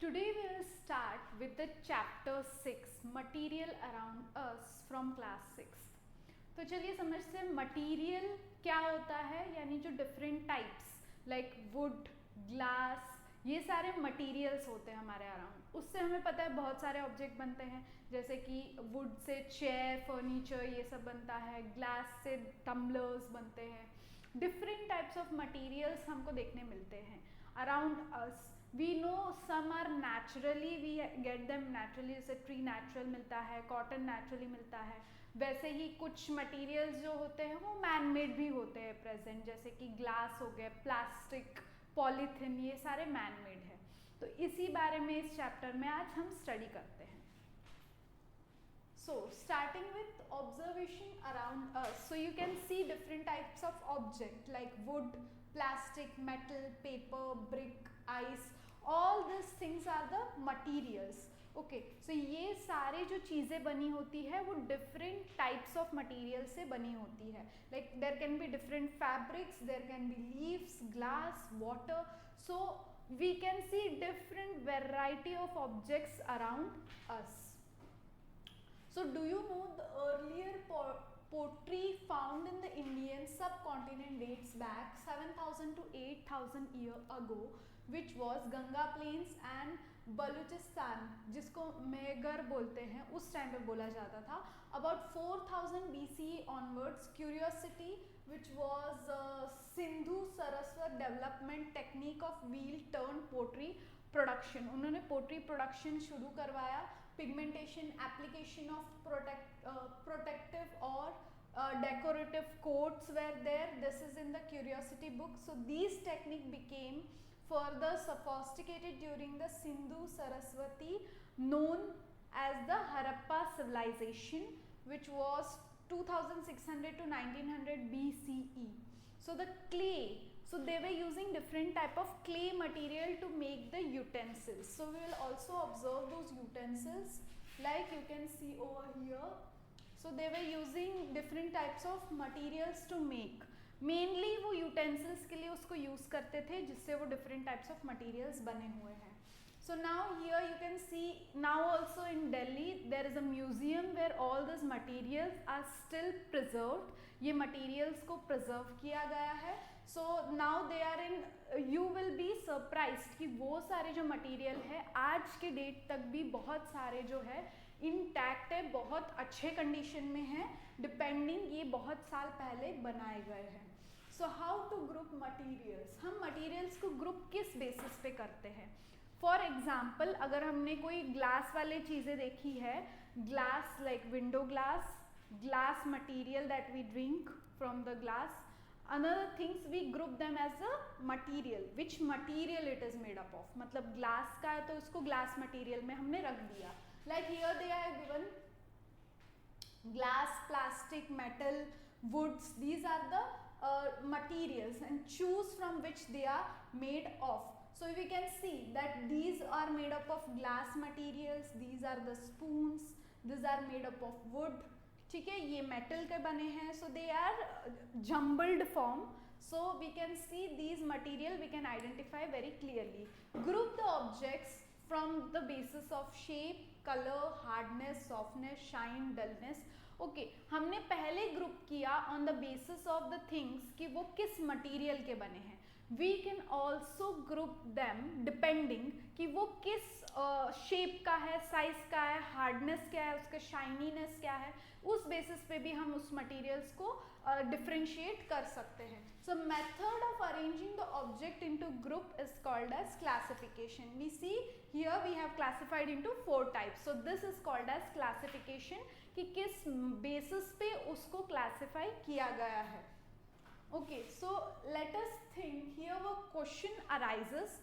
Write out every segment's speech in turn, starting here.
Today we will start with the chapter 6 material around us from class 6. तो चलिए समझते हैं मटेरियल क्या होता है, यानी जो different types like would, glass, ये सारे मटेरियल्स होते हैं हमारे अराउंड. उससे हमें पता है बहुत सारे ऑब्जेक्ट बनते हैं, जैसे कि वुड से चेयर, फर्नीचर, ये सब बनता है. ग्लास से टम्बलर्स बनते हैं. डिफरेंट टाइप्स ऑफ मटेरियल्स हमको देखने मिलते हैं around us. We know some are naturally, we get them naturally, जैसे ट्री नेचुरल मिलता है, कॉटन नेचुरली मिलता है. वैसे ही कुछ मटेरियल्स जो होते हैं वो मैन मेड भी होते हैं प्रेजेंट, जैसे कि ग्लास हो गए, प्लास्टिक, पॉलीथिन, ये सारे मैन मेड है. तो इसी बारे में इस चैप्टर में आज हम स्टडी करते हैं. So starting with observation around us, so you can see different types of object like wood, plastic, metal, paper, brick, ice. All these things are the materials. Okay, so ये सारे जो चीज़ें बनी होती है वो different types of material से बनी होती है. Like there can be different fabrics, there can be leaves, glass, water. So we can see different variety of objects around us. So do you know the earlier pottery found in the Indian subcontinent dates back 7,000 to 8,000 years ago, which was Ganga Plains and Baluchistan, जिसको megger बोलते हैं, उस time पे बोला जाता था. About 4000 BCE onwards, curiosity, which was Sindhu Saraswat development technique of wheel turned pottery production. उन्होंने pottery production शुरू करवाया. पिगमेंटेशन, एप्लीकेशन ऑफ प्रोटेक्टिव और decorative coats were there. This is in the curiosity book. So these technique became further sophisticated during the Sindhu Saraswati, known as the Harappa civilization, which was 2600 to 1900 BCE. So the clay, so they were using different type of clay material to make the utensils. So we will also observe those utensils like you can see over here. So they were using different types of materials to make. Mainly वो utensils के लिए उसको use करते थे, जिससे वो different types of materials बने हुए हैं. So now here you can see, now also in Delhi there is a museum where all these materials are still preserved. ये materials को preserve किया गया है. So now they are in, you will be surprised कि वो सारे जो material है आज के डेट तक भी बहुत सारे जो है इंटैक्ट है, बहुत अच्छे कंडीशन में है, डिपेंडिंग ये बहुत साल पहले बनाए गए हैं. So how to group materials. हम मटीरियल्स को ग्रुप किस बेसिस पे करते हैं? फॉर एग्जाम्पल, अगर हमने कोई ग्लास वाले चीज़ें देखी है, glass like window glass, glass material that we drink from the glass, another things we group them as a material, which material it is made up of. मतलब ग्लास का है तो उसको ग्लास मटीरियल में हमने रख दिया. Like here they are given glass, plastic, metal, woods. These are the materials and choose from which they are made of. So we can see that these are made up of glass materials. These are the spoons. These are made up of wood. ठीक है, ये metal के बने हैं. So they are jumbled form. So we can see these material, we can identify very clearly. Group the objects from the basis of shape, color, hardness, softness, shine, dullness. Okay, हमने पहले group किया on the basis of the things कि वो किस material के बने हैं. We can also group them depending कि वो किस शेप का है, साइज का है, हार्डनेस क्या है, उसका शाइनीनेस क्या है. उस बेसिस पे भी हम उस मटेरियल्स को डिफ्रेंशिएट कर सकते हैं. So method of arranging the object into group is called as classification. We see here we have classified into 4 types. So this is called as classification, कि किस बेसिस पे उसको क्लासिफाई किया गया है. Okay, so let us think. Here a question arises.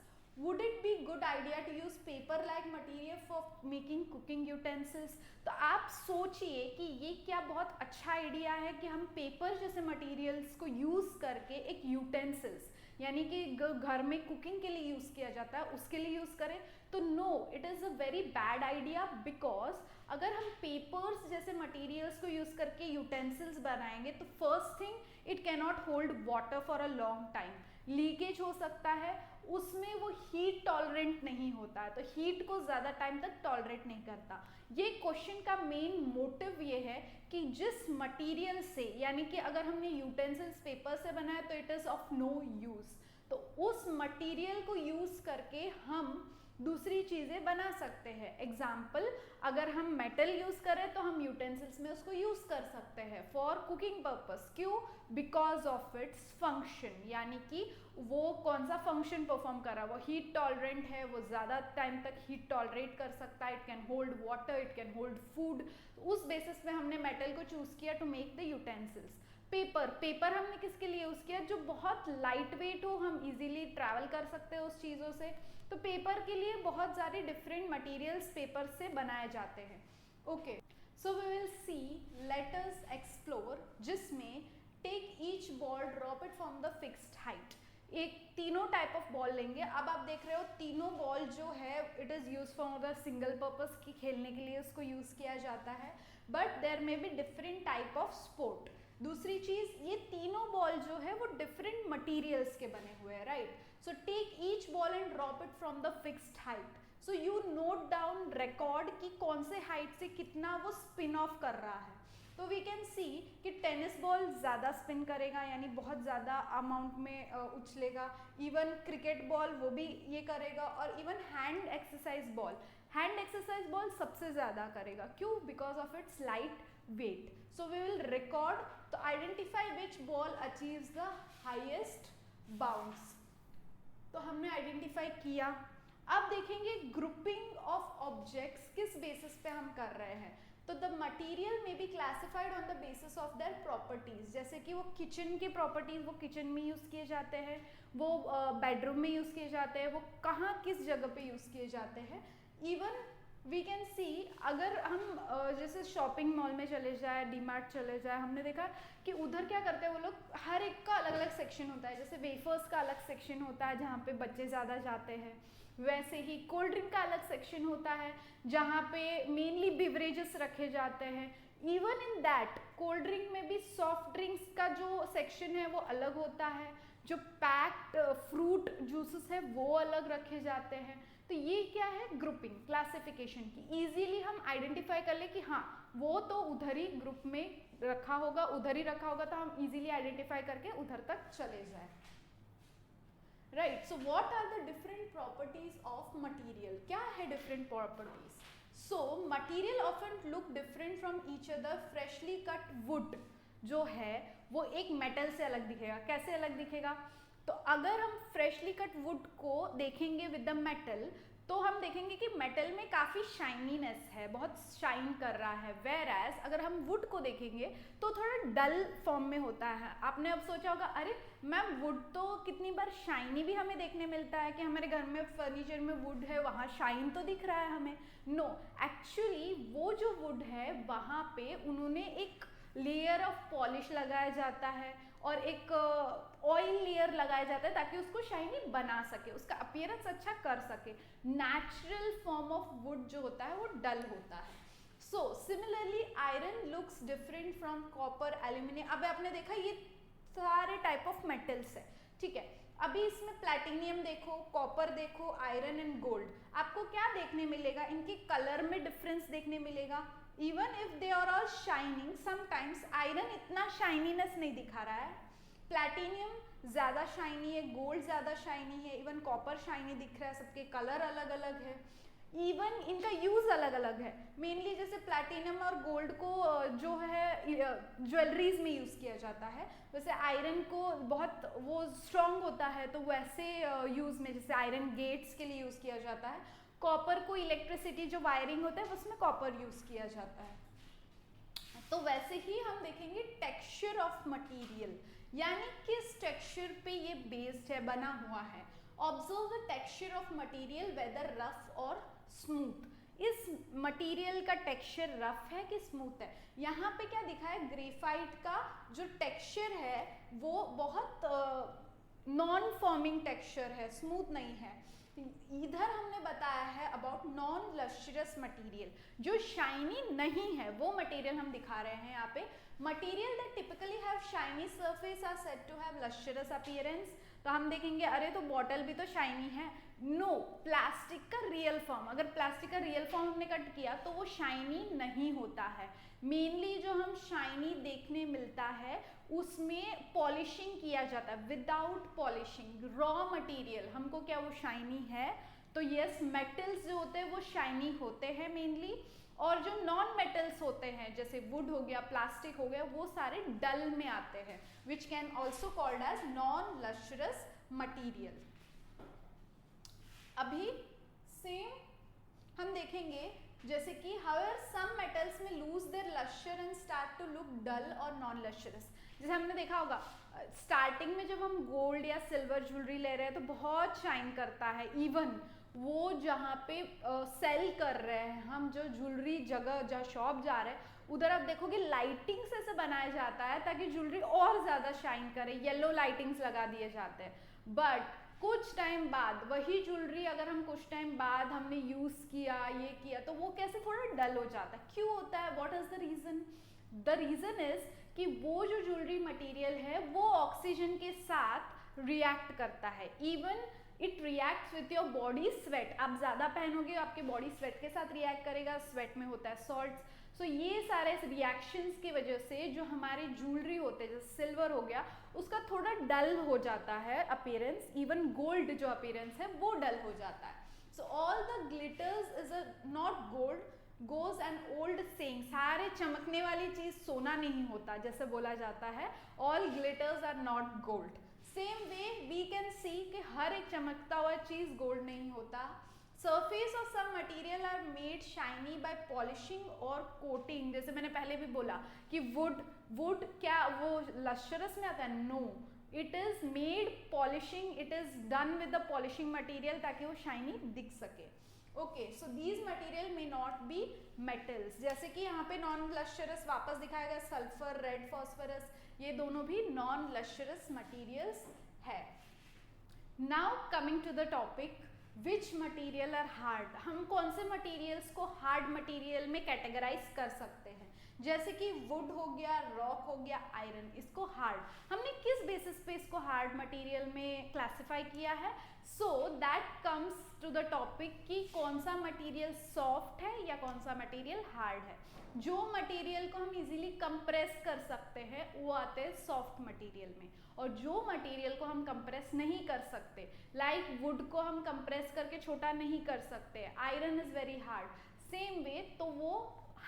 Would it be good idea to use paper like material for making cooking utensils? तो आप सोचिए कि ये क्या बहुत अच्छा आइडिया है कि हम पेपर जैसे मटेरियल्स को यूज़ करके एक यूटेंसिल्स, यानी कि घर में कुकिंग के लिए यूज़ किया जाता है, उसके लिए यूज़ करें. तो no, it is a very bad idea, because अगर हम पेपर्स जैसे मटेरियल्स को यूज़ करके यूटेंसिल्स बनाएंगे तो first thing, it cannot hold water for a long time. Leakage हो सकता है, उसमें वो हीट टॉलरेंट नहीं होता है, तो हीट को ज़्यादा टाइम तक टॉलरेट नहीं करता। ये क्वेश्चन का मेन मोटिव ये है कि जिस मटेरियल से, यानी कि अगर हमने यूटेंसिल्स पेपर से बनाया तो it is of no use, तो उस मटेरियल को यूज़ करके हम दूसरी चीज़ें बना सकते हैं। एग्जाम्पल, अगर हम मेटल यूज़ करें तो हम यूटेंसिल्स में उसको यूज़ कर सकते हैं फॉर कुकिंग पर्पस। क्यों? बिकॉज ऑफ इट्स फंक्शन, यानी कि वो कौन सा फंक्शन परफॉर्म कर रहा है, वो हीट टॉलरेंट है, वो ज़्यादा टाइम तक हीट टॉलरेट कर सकता है, it can hold water, it can hold food. उस बेसिस पे हमने मेटल को चूज़ किया to make the utensils. Paper हमने किसके लिए यूज़ किया? जो बहुत लाइट वेट हो, हम इजीली ट्रैवल कर सकते हैं उस चीज़ों से, तो पेपर के लिए बहुत सारे डिफरेंट मटेरियल्स पेपर से बनाए जाते हैं। Okay, so we will see, let us explore, जिसमें take each ball, drop it from the fixed height. एक तीनों टाइप ऑफ बॉल लेंगे। अब आप देख रहे हो तीनों बॉल जो है it is use for the single purpose की, खेलने के लिए उसको यूज़ किया जाता है, but there may be different type of sport. दूसरी चीज़, ये तीनों बॉल जो है वो डिफरेंट मटेरियल्स के बने हुए हैं, right? So take each ball and drop it from the fixed height. So you note down, record कि कौन से हाइट से कितना वो स्पिन ऑफ कर रहा है। तो वी कैन सी कि टेनिस बॉल ज़्यादा स्पिन करेगा, यानी बहुत ज़्यादा अमाउंट में उछलेगा। इवन क्रिकेट बॉल वो भी ये करेगा, और इवन हैंड एक्सरसाइज बॉल सबसे ज़्यादा करेगा। क्यों? Because of its light weight. So we will record, to identify which ball achieves the highest bounce. तो हमने आइडेंटिफाई किया। अब देखेंगे ग्रुपिंग ऑफ ऑब्जेक्ट्स किस बेसिस पे हम कर रहे हैं। तो the material may be classified on the basis of their properties, जैसे कि वो किचन के प्रॉपर्टीज वो किचन में यूज़ किए जाते हैं, वो बेडरूम में यूज़ किए जाते हैं, वो कहाँ किस जगह पे यूज़ किए जाते हैं। इवन वी कैन सी, अगर हम जैसे शॉपिंग मॉल में चले जाए, डीमार्ट चले जाए, हमने देखा कि उधर क्या करते हैं वो लोग, हर एक का अलग अलग सेक्शन होता है। जैसे वेफर्स का अलग सेक्शन होता है जहाँ पे बच्चे ज़्यादा जाते हैं, वैसे ही कोल्ड ड्रिंक का अलग सेक्शन होता है जहाँ पे मेनली बिवरेजेस रखे जाते हैं। Even in that cold drink में भी सॉफ्ट ड्रिंक्स का जो सेक्शन है वो अलग होता है, जो पैक्ड फ्रूट जूसेस है वो अलग रखे जाते हैं। तो ये क्या है? ग्रुपिंग, क्लासिफिकेशन की। इजीली हम आइडेंटिफाई कर ले कि हाँ वो तो उधर ही ग्रुप में रखा होगा, उधर ही रखा होगा, तो हम इजीली आइडेंटिफाई करके उधर तक चले जाए, right? So what are the different properties of material? क्या है different properties? So material often look different from each other. Freshly cut wood जो है वो एक मेटल से अलग दिखेगा। कैसे अलग दिखेगा? तो अगर हम फ्रेशली कट वुड को देखेंगे विद द मेटल, तो हम देखेंगे कि मेटल में काफ़ी शाइनीनेस है, बहुत शाइन कर रहा है। वेयर एज अगर हम वुड को देखेंगे तो थोड़ा डल फॉर्म में होता है। आपने अब सोचा होगा, अरे मैम वुड तो कितनी बार शाइनी भी हमें देखने मिलता है कि हमारे घर में फर्नीचर में वुड है, वहाँ शाइन तो दिख रहा है हमें। नो, एक्चुअली वो जो वुड है वहाँ पे उन्होंने एक लेयर ऑफ पॉलिश लगाया जाता है और एक ऑयल लेयर लगाया जाता है ताकि उसको शाइनी बना सके, उसका अपीयरेंस अच्छा कर सके। नेचुरल फॉर्म ऑफ वुड जो होता है वो डल होता है। So similarly iron looks different from copper, aluminium. अब आपने देखा ये सारे टाइप ऑफ मेटल्स है, ठीक है। अभी इसमें प्लैटिनियम देखो, कॉपर देखो, आयरन एंड गोल्ड, आपको क्या देखने मिलेगा? इनके कलर में डिफरेंस देखने मिलेगा। Even if they are all shining, sometimes iron इतना शाइनीनेस नहीं दिखा रहा है, प्लैटिनियम ज़्यादा शाइनी है, गोल्ड ज़्यादा शाइनी है, इवन कॉपर शाइनी दिख रहा है। सबके कलर अलग अलग है, इवन इनका यूज़ अलग अलग है। मेनली जैसे प्लैटिनम और गोल्ड को जो है ज्वेलरीज में यूज़ किया जाता है, वैसे आयरन को बहुत वो स्ट्रॉन्ग होता है तो वैसे यूज़ में जैसे आयरन गेट्स के लिए यूज़ किया जाता है। कॉपर को इलेक्ट्रिसिटी जो वायरिंग होता है उसमें कॉपर यूज़ किया जाता है। तो वैसे ही हम देखेंगे टेक्सचर ऑफ मटेरियल, यानी किस टेक्सचर पे ये बेस्ड है, बना हुआ है। Observe the texture of material whether rough और स्मूथ। इस मटेरियल का टेक्सचर रफ है कि स्मूथ है? यहाँ पे क्या दिखा है? ग्रेफाइट का जो टेक्सचर है वो बहुत नॉन फॉर्मिंग टेक्सचर है, स्मूथ नहीं है। इधर हमने बताया है अबाउट नॉन लस्ट्रस मटेरियल, जो शाइनी नहीं है वो मटेरियल हम दिखा रहे हैं यहाँ पे। Material that typically have shiny surface are said to have lustrous appearance. तो हम देखेंगे अरे तो बॉटल भी तो शाइनी है। नो, प्लास्टिक का रियल फॉर्म, अगर प्लास्टिक का रियल फॉर्म हमने कट किया तो वो शाइनी नहीं होता है। मेनली जो हम शाइनी देखने मिलता है उसमें पॉलिशिंग किया जाता है, विदाउट पॉलिशिंग रॉ मटेरियल हमको क्या वो शाइनी है। तो यस, मेटल्स जो होते हैं वो शाइनी होते हैं मेनली, और जो नॉन मेटल्स होते हैं जैसे वुड हो गया, प्लास्टिक हो गया, वो सारे डल में आते हैं, which can also called as non lustrous material. अभी सेम हम देखेंगे जैसे कि however some metals may lose their lustre and start to look dull और नॉन लस्टरस। जैसे हमने देखा होगा स्टार्टिंग में जब हम गोल्ड या सिल्वर ज्वेलरी ले रहे हैं तो बहुत शाइन करता है। इवन वो जहाँ पे सेल कर रहे हैं हम, जो ज्वेलरी जगह जहाँ शॉप जा रहे हैं उधर आप देखोगे लाइटिंग से ऐसे बनाया जाता है ताकि ज्वेलरी और ज़्यादा शाइन करे, येलो लाइटिंग्स लगा दिए जाते हैं। बट कुछ टाइम बाद वही ज्वेलरी अगर हम कुछ टाइम बाद हमने यूज़ किया, ये किया, तो वो कैसे थोड़ा डल हो जाता है। क्यों होता है? What is the reason? The reason is कि वो जो ज्वेलरी मटेरियल है वो ऑक्सीजन के साथ रिएक्ट करता है। Even it reacts with your body sweat. आप ज़्यादा पहनोगे आपके बॉडी स्वेट के साथ रिएक्ट करेगा, स्वेट में होता है सॉल्ट्स। सो ये सारे रिएक्शंस की वजह से जो हमारे ज्वेलरी होते हैं, जैसे सिल्वर हो गया, उसका थोड़ा डल हो जाता है अपीयरेंस। इवन गोल्ड जो अपीयरेंस है वो डल हो जाता है। So all the glitters is a not gold, goes an old saying, सारे चमकने वाली चीज सोना नहीं होता जैसे बोला जाता है, all glitters are not gold. Same way we can see कि हर एक चमकता हुआ चीज गोल्ड नहीं होता। Surface of some material are made shiny by polishing और कोटिंग। जैसे मैंने पहले भी बोला कि वुड क्या वो लस्टरस में आता है? No, it is made polishing, it is done with the polishing material ताकि वो शाइनी दिख सके। Okay, so these material may not be metals. जैसे कि यहाँ पे नॉन लस्टरस वापस दिखाया गया, सल्फर, रेड फॉस्फोरस, ये दोनों भी नॉन लस्टरस मटेरियल्स है। Now coming to the topic, which material are hard. हम कौन से मटीरियल्स को हार्ड मटीरियल में कैटेगराइज कर सकते हैं? जैसे कि वुड हो गया, रॉक हो गया, आयरन, इसको हार्ड। हमने किस बेसिस पे इसको हार्ड मटेरियल में क्लासिफाई किया है? So that comes to the topic कि कौन सा मटेरियल सॉफ्ट है या कौन सा मटेरियल हार्ड है। जो मटेरियल को हम इजीली कंप्रेस कर सकते हैं वो आते हैं सॉफ्ट मटेरियल में, और जो मटेरियल को हम कंप्रेस नहीं कर सकते, लाइक वुड को हम कंप्रेस करके छोटा नहीं कर सकते, iron is very hard, same way तो वो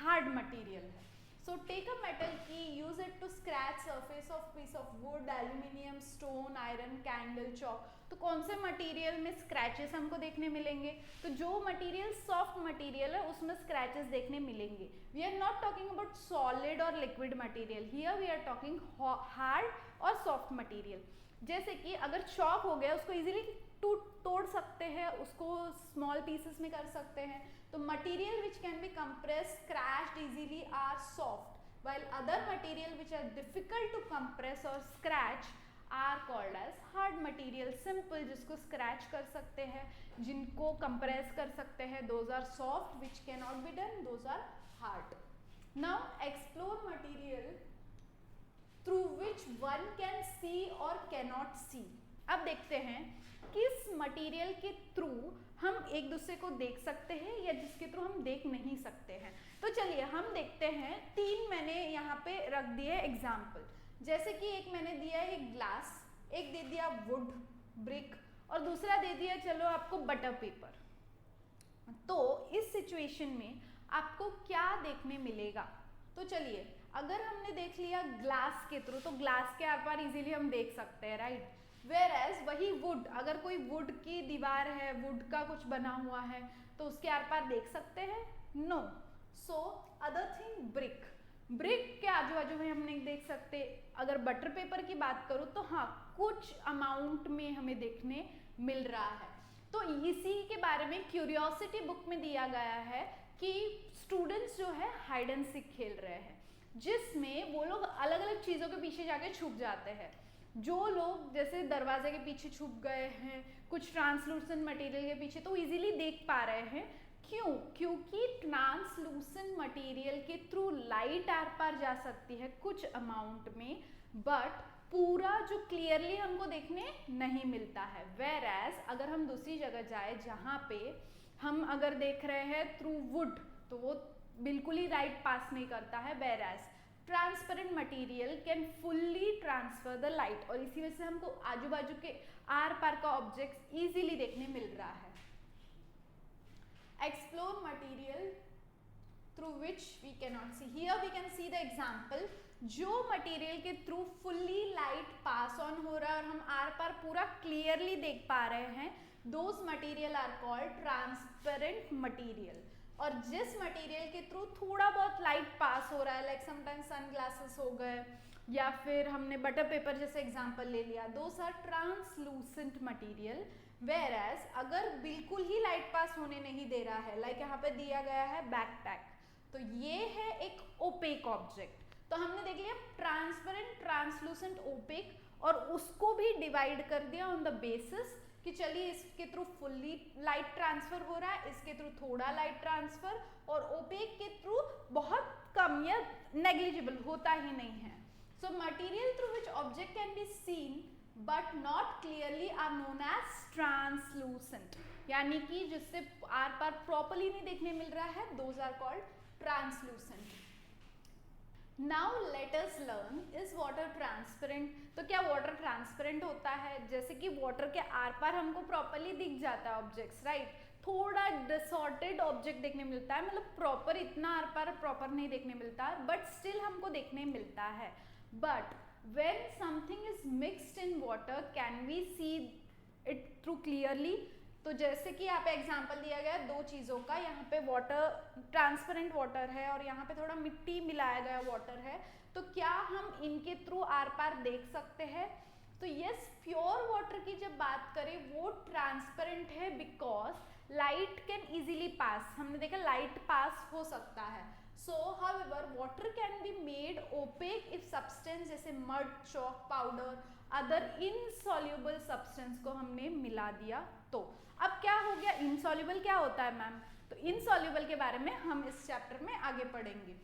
हार्ड मटेरियल है। So take a metal key, use it to scratch surface of piece of wood, aluminium, stone, iron, candle, chalk. तो कौन से मटेरियल में स्क्रैचेस हमको देखने मिलेंगे? तो जो मटेरियल सॉफ्ट मटेरियल है उसमें स्क्रैचेस देखने मिलेंगे। We are not talking about solid और liquid material, here we are talking hard और सॉफ्ट मटेरियल। जैसे कि अगर चॉक हो गया उसको इजीली तोड़ सकते हैं, उसको स्मॉल पीसेस में कर सकते हैं। तो material which can be compress, scratched easily are soft, while other material which are difficult to compress or scratch are called as hard material। simple, जिसको scratch कर सकते हैं, जिनको compress कर सकते हैं, those are soft, which cannot be done, those are hard। now explore material through which one can see or cannot see। अब देखते हैं किस मटेरियल के थ्रू हम एक दूसरे को देख सकते हैं या जिसके थ्रू हम देख नहीं सकते हैं। तो चलिए हम देखते हैं, तीन मैंने यहाँ पे रख दिए एग्जाम्पल। जैसे कि एक मैंने दिया है ग्लास, एक दे दिया वुड, ब्रिक, और दूसरा दे दिया चलो आपको बटर पेपर। तो इस सिचुएशन में आपको क्या देखने मिलेगा? तो चलिए अगर हमने देख लिया ग्लास के थ्रू, तो ग्लास के आर पार इजीली हम देख सकते हैं, राइट। वेयर एज वही वुड, अगर कोई वुड की दीवार है, वुड का कुछ बना हुआ है, तो उसके आर पार देख सकते हैं? No. So other thing brick, brick के आजू बाजू में हम नहीं देख सकते। अगर बटर पेपर की बात करूँ तो हाँ, कुछ अमाउंट में हमें देखने मिल रहा है। तो इसी के बारे में क्यूरियोसिटी बुक में दिया गया है कि स्टूडेंट्स जो है हाइड एंड सीक खेल रहे हैं, जिसमें वो लोग अलग अलग चीज़ों के पीछे जाके छुप जाते हैं। जो लोग जैसे दरवाजे के पीछे छुप गए हैं, कुछ ट्रांसलूसेंट मटेरियल के पीछे, तो इजीली देख पा रहे हैं। क्यों? क्योंकि ट्रांसलूसेंट मटेरियल के थ्रू लाइट आर पार जा सकती है कुछ अमाउंट में, बट पूरा जो क्लियरली हमको देखने नहीं मिलता है। वेयर एज अगर हम दूसरी जगह जाए जहाँ पे हम अगर देख रहे हैं थ्रू वुड, तो वो बिल्कुल ही लाइट पास नहीं करता है। Whereas transparent material can fully transfer the light, और इसी वजह से हमको आजू बाजू के आर पार का ऑब्जेक्ट इजीली देखने मिल रहा है। Explore material through which we can not see. Here we can see the example, जो मटेरियल के through fully light pass on हो रहा है और हम आर पार पूरा क्लियरली देख पा रहे हैं, those material are called transparent material. और जिस मटेरियल के थ्रू थोड़ा बहुत लाइट पास हो रहा है, लाइक समटाइम्स सन ग्लासेस हो गए या फिर हमने बटर पेपर जैसे एग्जांपल ले लिया, those are translucent material. Whereas अगर बिल्कुल ही लाइट पास होने नहीं दे रहा है, लाइक यहाँ पे दिया गया है बैकपैक, तो ये है एक ओपेक ऑब्जेक्ट। तो हमने देख लिया ट्रांसपेरेंट, ट्रांसलूसेंट, ओपेक, और उसको भी डिवाइड कर दिया ऑन द बेसिस कि चलिए इसके थ्रू फुल्ली लाइट ट्रांसफर हो रहा है, इसके थ्रू थोड़ा लाइट ट्रांसफर, और ओपेक के थ्रू बहुत कम या नेग्लिजिबल होता ही नहीं है। So material through which object can be seen but not clearly are known as translucent, यानी कि जिससे आर पार प्रॉपरली नहीं देखने मिल रहा है, those are called translucent. Now let us learn, is water transparent? तो क्या वाटर ट्रांसपेरेंट होता है? जैसे कि वाटर के आर पार हमको प्रॉपरली दिख जाता है ऑब्जेक्ट्स, राइट? थोड़ा डिसऑर्डर्ड ऑब्जेक्ट देखने मिलता है, मतलब प्रॉपर इतना आर पार प्रॉपर नहीं देखने मिलता, बट स्टिल हमको देखने मिलता है। But when something is mixed in water can we see it through clearly? तो जैसे कि यहाँ पे एग्जांपल दिया गया है दो चीज़ों का, यहाँ पे वाटर ट्रांसपेरेंट वाटर है और यहाँ पे थोड़ा मिट्टी मिलाया गया वाटर है, तो क्या हम इनके थ्रू आर पार देख सकते हैं? तो यस, प्योर वाटर की जब बात करें वो ट्रांसपेरेंट है because light can easily pass, हमने देखा लाइट पास हो सकता है। So, however, water can be made opaque if substance जैसे mud, chalk, powder, other insoluble substance को हमने मिला दिया तो। अब क्या हो गया insoluble? क्या होता है मैम? तो insoluble के बारे में हम इस चैप्टर में आगे पढ़ेंगे,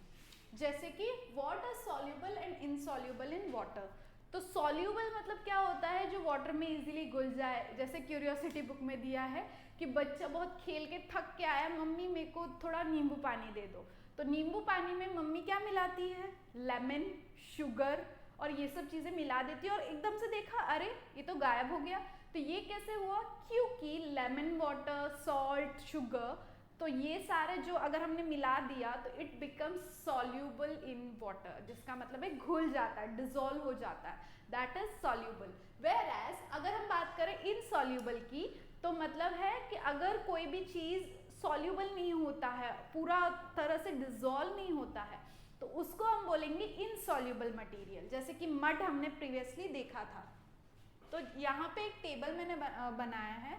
जैसे कि what are soluble and insoluble in water। तो soluble मतलब क्या होता है? जो वाटर में इजीली घुल जाए, जैसे क्यूरियोसिटी बुक में दिया है कि बच्चा बहुत खेल के थक के आया, मम्मी मेरे को थोड़ा नींबू पानी दे दो, तो नींबू पानी में मम्मी क्या मिलाती है? लेमन, शुगर और ये सब चीज़ें मिला देती है, और एकदम से देखा अरे ये तो गायब हो गया। तो ये कैसे हुआ? क्योंकि लेमन वाटर, सॉल्ट, शुगर, तो ये सारे जो अगर हमने मिला दिया तो it becomes soluble in water, जिसका मतलब है घुल जाता है, डिसॉल्व हो जाता है, that is soluble. Whereas अगर हम बात करें इनसॉल्यूबल की, तो मतलब है कि अगर कोई भी चीज़ सॉल्यूबल नहीं होता है, पूरा तरह से डिसॉल्व नहीं होता है, तो उसको हम बोलेंगे इनसॉल्यूबल मटेरियल। जैसे कि मड हमने प्रीवियसली देखा था। तो यहाँ पे एक टेबल मैंने बनाया है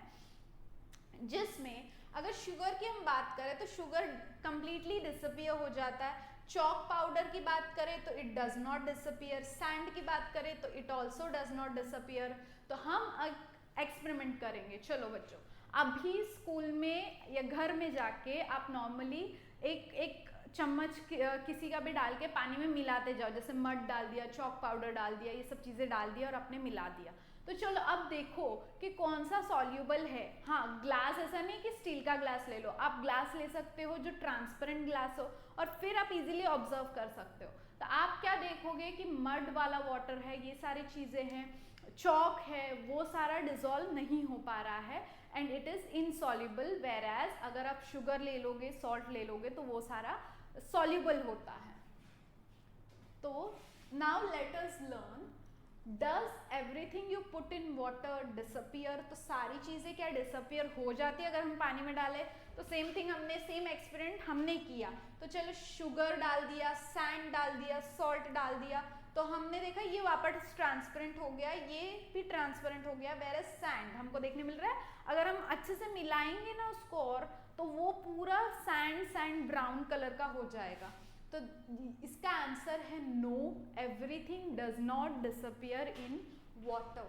जिसमें अगर शुगर की हम बात करें तो शुगर कंप्लीटली डिसअपियर हो जाता है, चॉक पाउडर की बात करें तो it does not disappear, sand की बात करें तो it also does not disappear. तो हम एक्सपेरिमेंट करेंगे। चलो बच्चों, अभी स्कूल में या घर में जाके आप नॉर्मली एक चम्मच किसी का भी डाल के पानी में मिलाते जाओ, जैसे मड डाल दिया, चॉक पाउडर डाल दिया, ये सब चीज़ें डाल दिया और आपने मिला दिया। तो चलो अब देखो कि कौन सा सॉल्यूबल है। हाँ, ग्लास, ऐसा नहीं कि स्टील का ग्लास ले लो, आप ग्लास ले सकते हो जो ट्रांसपेरेंट ग्लास हो, और फिर आप इजीली ऑब्जर्व कर सकते हो। तो आप क्या देखोगे कि मड वाला वाटर है, ये सारी चीज़ें हैं, चॉक है, वो सारा डिसॉल्व नहीं हो पा रहा है and it is insoluble. Whereas अगर आप शुगर ले लोगे, सॉल्ट ले लोगे, तो वो सारा सॉल्यूबल होता है। तो now let us learn, does everything you put in water disappear? तो सारी चीज़ें क्या डिसअपियर हो जाती है अगर हम पानी में डालें? तो सेम थिंग हमने, सेम एक्सपेरिमेंट हमने किया। तो चलो शुगर डाल दिया, सैंड डाल दिया, सॉल्ट डाल दिया, तो हमने देखा ये वापस ट्रांसपेरेंट हो गया, ये भी ट्रांसपेरेंट हो गया। वेयर एज सैंड हमको देखने मिल रहा है, अगर हम अच्छे से मिलाएंगे ना उसको और, तो वो पूरा सैंड ब्राउन कलर का हो जाएगा। तो इसका आंसर है no, everything does not disappear in water.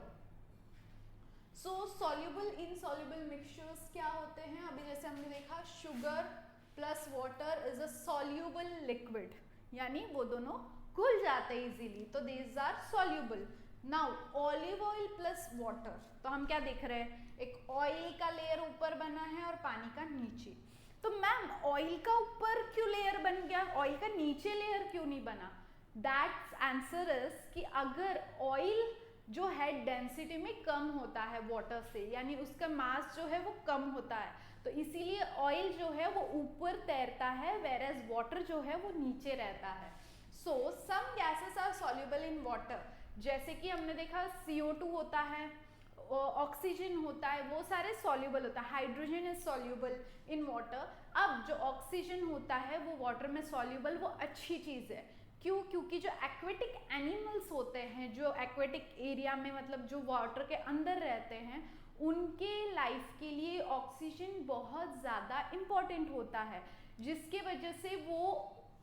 So soluble insoluble mixtures क्या होते हैं? अभी जैसे हमने देखा sugar plus water is a soluble liquid, यानी वो दोनों घुल जाते हैं इजीली, तो these are soluble. Now olive oil plus water, तो हम क्या देख रहे हैं, एक ऑयल का लेयर ऊपर बना है और पानी का नीचे। तो मैम ऑयल का ऊपर क्यों लेयर बन गया, ऑयल का नीचे लेयर क्यों नहीं बना? दैट्स आंसर इज कि अगर ऑयल जो है डेंसिटी में कम होता है वाटर से, यानी उसका मास जो है वो कम होता है, तो इसीलिए ऑयल जो है वो ऊपर तैरता है, वेयरएज वाटर जो है वो नीचे रहता है। So some gases are soluble in water, जैसे कि हमने देखा CO2 होता है, ऑक्सीजन होता है, वो सारे सॉल्युबल होता है। Hydrogen is soluble in water. अब जो ऑक्सीजन होता है वो वाटर में सॉल्युबल, वो अच्छी चीज़ है। क्यों? क्योंकि जो एक्वेटिक एनिमल्स होते हैं, जो एक्वेटिक एरिया में मतलब जो वाटर के अंदर रहते हैं, उनके लाइफ के लिए ऑक्सीजन बहुत ज़्यादा इम्पॉर्टेंट होता है, जिसके वजह से वो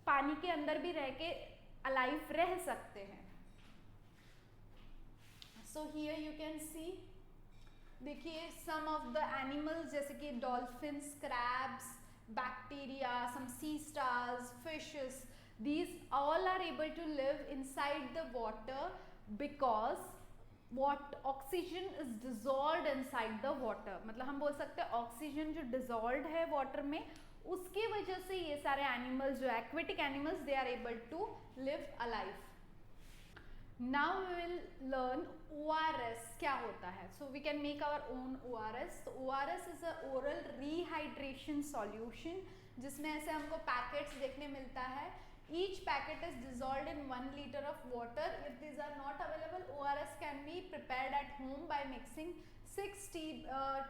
पानी के अंदर भी रह के अलाइव रह सकते हैं। So here you can see, देखिए सम ऑफ द एनिमल्स जैसे कि dolphins, crabs, bacteria, some sea stars, fishes, these all are able to live inside the water because what oxygen is dissolved inside the water। मतलब हम बोल सकते हैं oxygen जो dissolve है वाटर में, उसकी वजह से ये सारे एनिमल्स जो aquatic animals they are able to live alive. Now we will learn ORS क्या होता है। So we can make our own ORS। तो ORS is a oral rehydration solution, जिसमें ऐसे हमको पैकेट्स देखने मिलता है। Each packet is dissolved in 1 liter of water. If these are not available, ORS can be prepared at home by mixing 6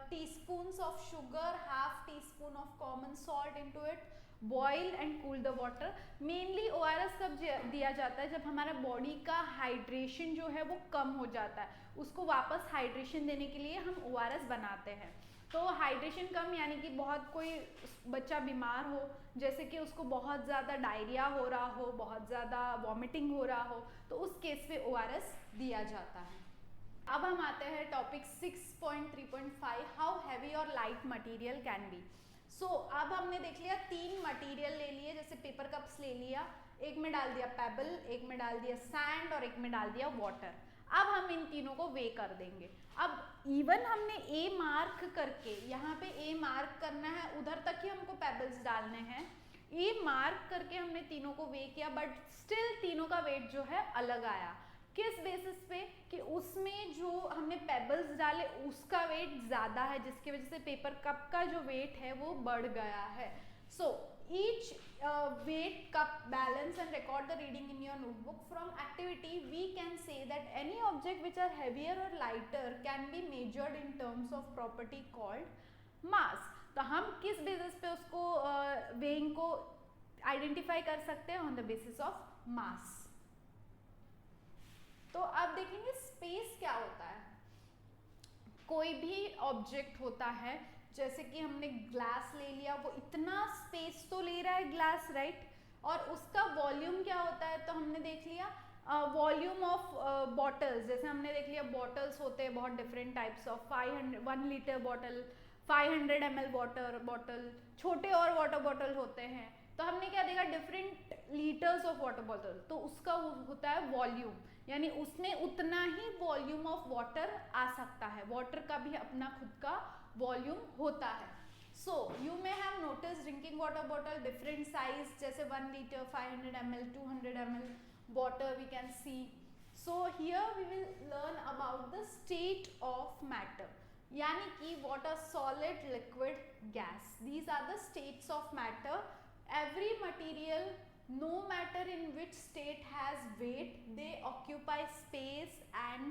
teaspoons of sugar, half teaspoon of common salt into it, boil and cool the water। Mainly ORS कब दिया जाता है, जब हमारा body का hydration जो है वो कम हो जाता है, उसको वापस हाइड्रेशन देने के लिए हम ORS बनाते हैं। तो हाइड्रेशन कम यानी कि बहुत कोई बच्चा बीमार हो, जैसे कि उसको बहुत ज़्यादा डायरिया हो रहा हो, बहुत ज़्यादा वॉमिटिंग हो रहा हो, तो उस केस पे ORS दिया जाता है। अब हम आते हैं टॉपिक 6.3.5, हाउ हैवी और लाइट मटेरियल कैन बी। सो अब हमने देख लिया 3 मटेरियल ले लिए, जैसे पेपर कप्स ले लिया, एक में डाल दिया पेबल, एक में डाल दिया सैंड और एक में डाल दिया वाटर। अब हम इन तीनों को वे कर देंगे। अब इवन हमने A मार्क करके, यहाँ पे A मार्क करना है, उधर तक ही हमको पेबल्स डालने हैं। A मार्क करके हमने तीनों को वे किया, बट स्टिल तीनों का वेट जो है अलग आया। किस बेसिस पे? कि उसमें जो हमने पेबल्स डाले उसका वेट ज़्यादा है, जिसकी वजह से पेपर कप का जो वेट है वो बढ़ गया है। सो each weight cup balance and record the reading in your notebook। From activity we can say that any object which are heavier or lighter can be measured in terms of property called mass। तो हम किस basis पे उसको weighing को identify कर सकते हैं? On the basis of mass. तो अब देखेंगे स्पेस क्या होता है। कोई भी ऑब्जेक्ट होता है, जैसे कि हमने ग्लास ले लिया, वो इतना स्पेस तो ले रहा है ग्लास, राइट, और उसका वॉल्यूम क्या होता है? तो हमने देख लिया वॉल्यूम ऑफ बॉटल्स, जैसे हमने देख लिया बॉटल्स होते हैं बहुत different types of, 1 litre bottle, 500 ml bottle, छोटे और वाटर बॉटल होते हैं। तो हमने क्या देखा, different litres of water bottle, तो उसका होता है वॉल्यूम, यानी उसमें उतना ही वॉल्यूम ऑफ वाटर आ सकता है। वाटर का भी अपना खुद का वॉल्यूम होता है। So you may have notice drinking water bottle different size, जैसे 1 litre, 500 ml, 200 ml water we can see. So here we will learn about the state of matter, यानी कि what are solid, liquid, gas, these are the states of matter। every material, no matter in which state, has weight, they occupy space and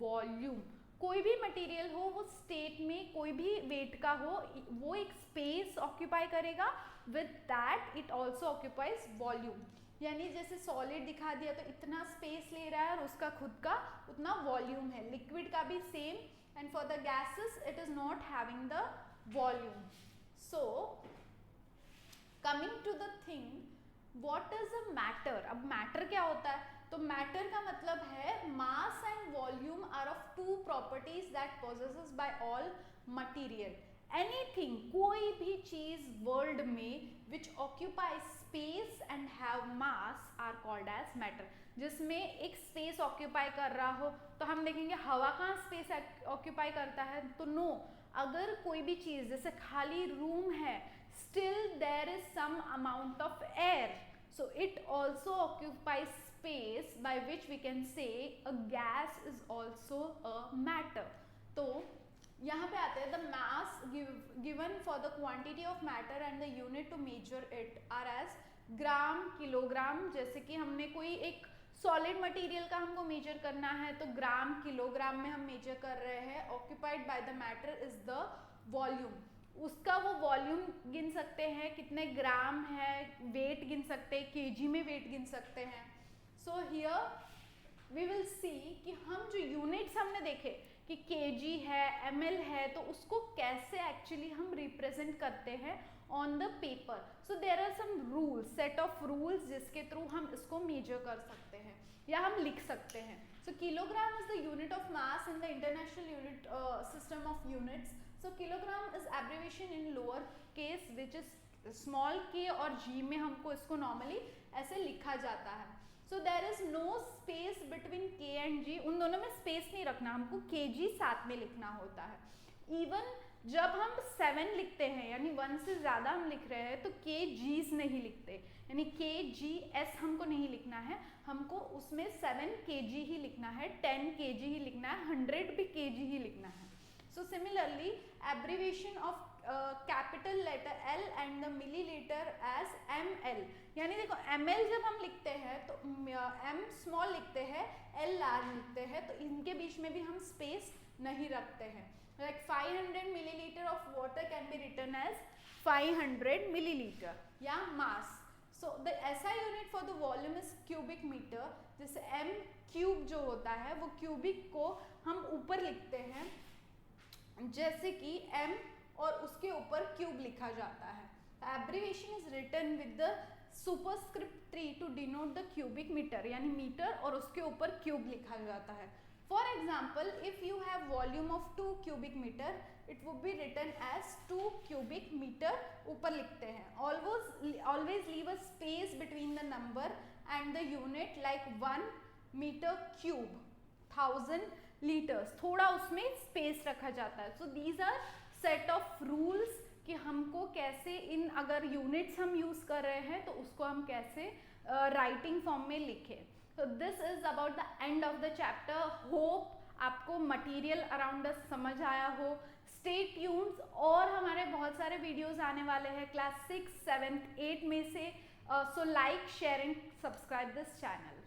volume। कोई भी material हो, वो state में कोई भी wait का हो, वो एक स्पेस ऑक्यूपाई करेगा, with that it also occupies volume. यानी जैसे सॉलिड दिखा दिया तो इतना स्पेस ले रहा है और उसका खुद का उतना वॉल्यूम है। लिक्विड का भी same, and for the gases it is not having the volume। so coming to the thing, what is a matter? अब matter क्या होता है? तो matter का मतलब है mass and volume are of 2 properties that possesses by all material। anything, कोई भी चीज वर्ल्ड में which occupy space and have mass are called as matter. जिसमें एक स्पेस ऑक्यूपाई कर रहा हो, तो हम देखेंगे हवा कहाँ स्पेस ऑक्यूपाई करता है, तो नो, अगर कोई भी चीज जैसे खाली रूम है, still there is some amount of air, so it also occupies space by which we can say a gas is also a matter। तो यहाँ पे आते हैं, the mass given for the quantity of matter and the unit to measure it are as gram, kilogram. जैसे कि हमने कोई एक सॉलिड मटेरियल का हमको मेजर करना है तो ग्राम, किलोग्राम में हम मेजर कर रहे हैं। Occupied by the matter is the volume, उसका वो वॉल्यूम गिन सकते हैं, कितने ग्राम है, वेट गिन सकते हैं, केजी में वेट गिन सकते हैं। So here we will see कि हम जो यूनिट्स हमने देखे कि केजी है, एमएल है, तो उसको कैसे एक्चुअली हम रिप्रेजेंट करते हैं on the paper. So there are some rules, set of rules जिसके थ्रू हम इसको मेजर कर सकते हैं या हम लिख सकते हैं। सो kilogram is the unit of mass in the international unit system of units. So kilogram is abbreviation in lower case which is small k और g में हमको इसको normally ऐसे लिखा जाता है। So there is no space between k and g, उन दोनों में space नहीं रखना, हमको kg साथ में लिखना होता है। Even जब हम 7 लिखते हैं यानी 1 से ज़्यादा हम लिख रहे हैं तो kgs नहीं लिखते, यानी kgs हमको नहीं लिखना है, हमको उसमें 7 kg ही लिखना है, 10 kg ही लिखना है, 100 भी kg ही लिखना है। So similarly, abbreviation of capital letter L and the milliliter as ml, यानी देखो ml जब हम लिखते हैं तो m small लिखते हैं, L large लिखते हैं, तो इनके बीच में भी हम space नहीं रखते हैं। Like 500 milliliter of water can be written as 500 milliliter या mass। So the SI unit for the volume is cubic meter, जैसे m क्यूब जो होता है वो क्यूबिक को हम ऊपर लिखते हैं, जैसे कि m और उसके ऊपर क्यूब लिखा जाता है। Abbreviation is written with the superscript 3 to denote the cubic metre, यानी मीटर और उसके ऊपर क्यूब लिखा जाता है। For example, if you have volume of 2 cubic metre, it would be written as 2 cubic metre, ऊपर लिखते हैं। Always leave a space between the number and the unit, like 1 metre cube, 1000 litres, थोड़ा उसमें space रखा जाता है। So these are set of rules कि हमको कैसे इन अगर यूनिट्स हम यूज कर रहे हैं तो उसको हम कैसे राइटिंग फॉर्म में लिखें। सो this is about the end of the chapter. Hope आपको मटेरियल अराउंड अस समझ आया हो। स्टे ट्यून्ड, और हमारे बहुत सारे वीडियोस आने वाले हैं क्लास 6, 7, 8 में से। So like, share and subscribe this channel.